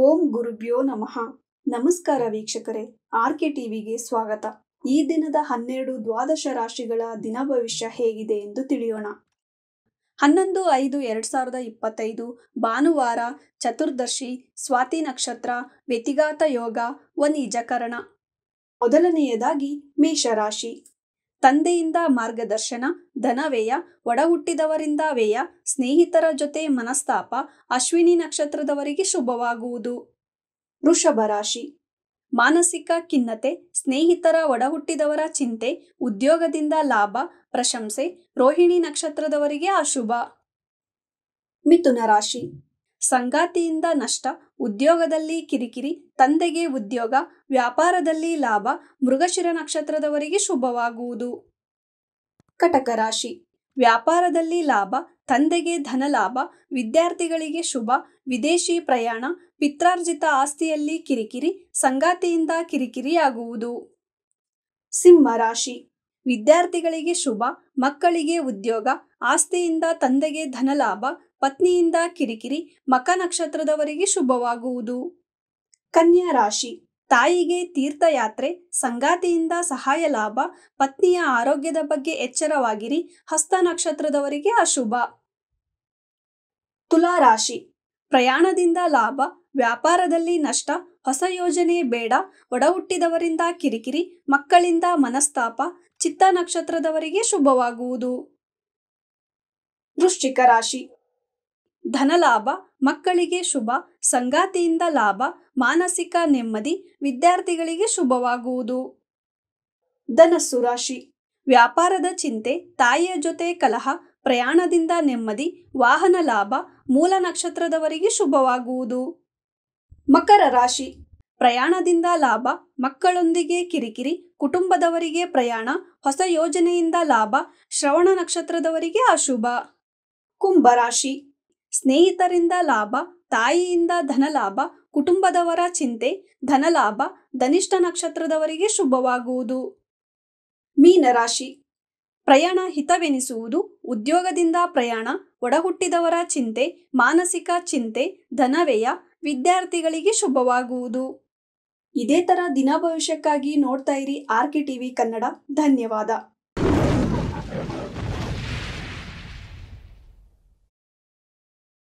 ಓಂ ಗುರುಭ್ಯೋ ನಮಃ. ನಮಸ್ಕಾರ ವೀಕ್ಷಕರೇ, ಆರ್ಕೆ ಟಿವಿಗೆ ಸ್ವಾಗತ. ಈ ದಿನದ 12 ದ್ವಾದಶ ರಾಶಿಗಳ ದಿನ ಭವಿಷ್ಯ ಹೇಗಿದೆ ಎಂದು ತಿಳಿಯೋಣ. 11/5/2025 ಭಾನುವಾರ, ಚತುರ್ದಶಿ, ಸ್ವಾತಿ ನಕ್ಷತ್ರ, ವ್ಯತಿಘಾತ ಯೋಗ, ವನಿಜಕರಣ. ಮೊದಲನೆಯದಾಗಿ ಮೇಷರಾಶಿ. ತಂದೆಯಿಂದ ಮಾರ್ಗದರ್ಶನ, ಧನವ್ಯಯ, ಒಡಹುಟ್ಟಿದವರಿಂದ ವ್ಯಯ, ಸ್ನೇಹಿತರ ಜೊತೆ ಮನಸ್ತಾಪ, ಅಶ್ವಿನಿ ನಕ್ಷತ್ರದವರಿಗೆ ಶುಭವಾಗುವುದು. ವೃಷಭ ರಾಶಿ. ಮಾನಸಿಕ ಖಿನ್ನತೆ, ಸ್ನೇಹಿತರ ಒಡಹುಟ್ಟಿದವರ ಚಿಂತೆ, ಉದ್ಯೋಗದಿಂದ ಲಾಭ, ಪ್ರಶಂಸೆ, ರೋಹಿಣಿ ನಕ್ಷತ್ರದವರಿಗೆ ಅಶುಭ. ಮಿಥುನ ರಾಶಿ. ಸಂಗಾತಿಯಿಂದ ನಷ್ಟ, ಉದ್ಯೋಗದಲ್ಲಿ ಕಿರಿಕಿರಿ, ತಂದೆಗೆ ಉದ್ಯೋಗ, ವ್ಯಾಪಾರದಲ್ಲಿ ಲಾಭ, ಮೃಗಶಿರ ನಕ್ಷತ್ರದವರಿಗೆ ಶುಭವಾಗುವುದು. ಕಟಕ ರಾಶಿ. ವ್ಯಾಪಾರದಲ್ಲಿ ಲಾಭ, ತಂದೆಗೆ ಧನಲಾಭ, ವಿದ್ಯಾರ್ಥಿಗಳಿಗೆ ಶುಭ, ವಿದೇಶಿ ಪ್ರಯಾಣ, ಪಿತ್ರಾರ್ಜಿತ ಆಸ್ತಿಯಲ್ಲಿ ಕಿರಿಕಿರಿ, ಸಂಗಾತಿಯಿಂದ ಕಿರಿಕಿರಿಯಾಗುವುದು. ಸಿಂಹ ರಾಶಿ. ವಿದ್ಯಾರ್ಥಿಗಳಿಗೆ ಶುಭ, ಮಕ್ಕಳಿಗೆ ಉದ್ಯೋಗ, ಆಸ್ತಿಯಿಂದ ತಂದೆಗೆ ಧನಲಾಭ, ಪತ್ನಿಯಿಂದ ಕಿರಿಕಿರಿ, ಮಖ ನಕ್ಷತ್ರದವರಿಗೆ ಶುಭವಾಗುವುದು. ಕನ್ಯಾ ರಾಶಿ. ತಾಯಿಗೆ ತೀರ್ಥಯಾತ್ರೆ, ಸಂಗಾತಿಯಿಂದ ಸಹಾಯ ಲಾಭ, ಪತ್ನಿಯ ಆರೋಗ್ಯದ ಬಗ್ಗೆ ಎಚ್ಚರವಾಗಿರಿ, ಹಸ್ತ ನಕ್ಷತ್ರದವರಿಗೆ ಅಶುಭ. ತುಲಾ ರಾಶಿ. ಪ್ರಯಾಣದಿಂದ ಲಾಭ, ವ್ಯಾಪಾರದಲ್ಲಿ ನಷ್ಟ, ಹೊಸ ಯೋಜನೆ ಬೇಡ, ಒಡಹುಟ್ಟಿದವರಿಂದ ಕಿರಿಕಿರಿ, ಮಕ್ಕಳಿಂದ ಮನಸ್ತಾಪ, ಚಿತ್ತ ನಕ್ಷತ್ರದವರಿಗೆ ಶುಭವಾಗುವುದು. ವೃಶ್ಚಿಕ ರಾಶಿ. ಧನಲಾಭ, ಮಕ್ಕಳಿಗೆ ಶುಭ, ಸಂಗಾತಿಯಿಂದ ಲಾಭ, ಮಾನಸಿಕ ನೆಮ್ಮದಿ, ವಿದ್ಯಾರ್ಥಿಗಳಿಗೆ ಶುಭವಾಗುವುದು. ಧನಸ್ಸು ರಾಶಿ. ವ್ಯಾಪಾರದ ಚಿಂತೆ, ತಾಯಿಯ ಜೊತೆ ಕಲಹ, ಪ್ರಯಾಣದಿಂದ ನೆಮ್ಮದಿ, ವಾಹನ ಲಾಭ, ಮೂಲ ನಕ್ಷತ್ರದವರಿಗೆ ಶುಭವಾಗುವುದು. ಮಕರ ರಾಶಿ. ಪ್ರಯಾಣದಿಂದ ಲಾಭ, ಮಕ್ಕಳೊಂದಿಗೆ ಕಿರಿಕಿರಿ, ಕುಟುಂಬದವರಿಗೆ ಪ್ರಯಾಣ, ಹೊಸ ಯೋಜನೆಯಿಂದ ಲಾಭ, ಶ್ರವಣ ನಕ್ಷತ್ರದವರಿಗೆ ಅಶುಭ. ಕುಂಭ ರಾಶಿ. ಸ್ನೇಹಿತರಿಂದ ಲಾಭ, ತಾಯಿಯಿಂದ ಧನಲಾಭ, ಕುಟುಂಬದವರ ಚಿಂತೆ, ಧನಲಾಭ, ಧನಿಷ್ಠ ನಕ್ಷತ್ರದವರಿಗೆ ಶುಭವಾಗುವುದು. ಮೀನರಾಶಿ. ಪ್ರಯಾಣ ಹಿತವೆನಿಸುವುದು, ಉದ್ಯೋಗದಿಂದ ಪ್ರಯಾಣ, ಒಡಹುಟ್ಟಿದವರ ಚಿಂತೆ, ಮಾನಸಿಕ ಚಿಂತೆ, ಧನವ್ಯಯ, ವಿದ್ಯಾರ್ಥಿಗಳಿಗೆ ಶುಭವಾಗುವುದು. ಇದೇ ತರ ದಿನ ಭವಿಷ್ಯಕ್ಕಾಗಿ ನೋಡ್ತಾ ಇರಿ ಆರ್ಕೆ ಟಿವಿ ಕನ್ನಡ. ಧನ್ಯವಾದ.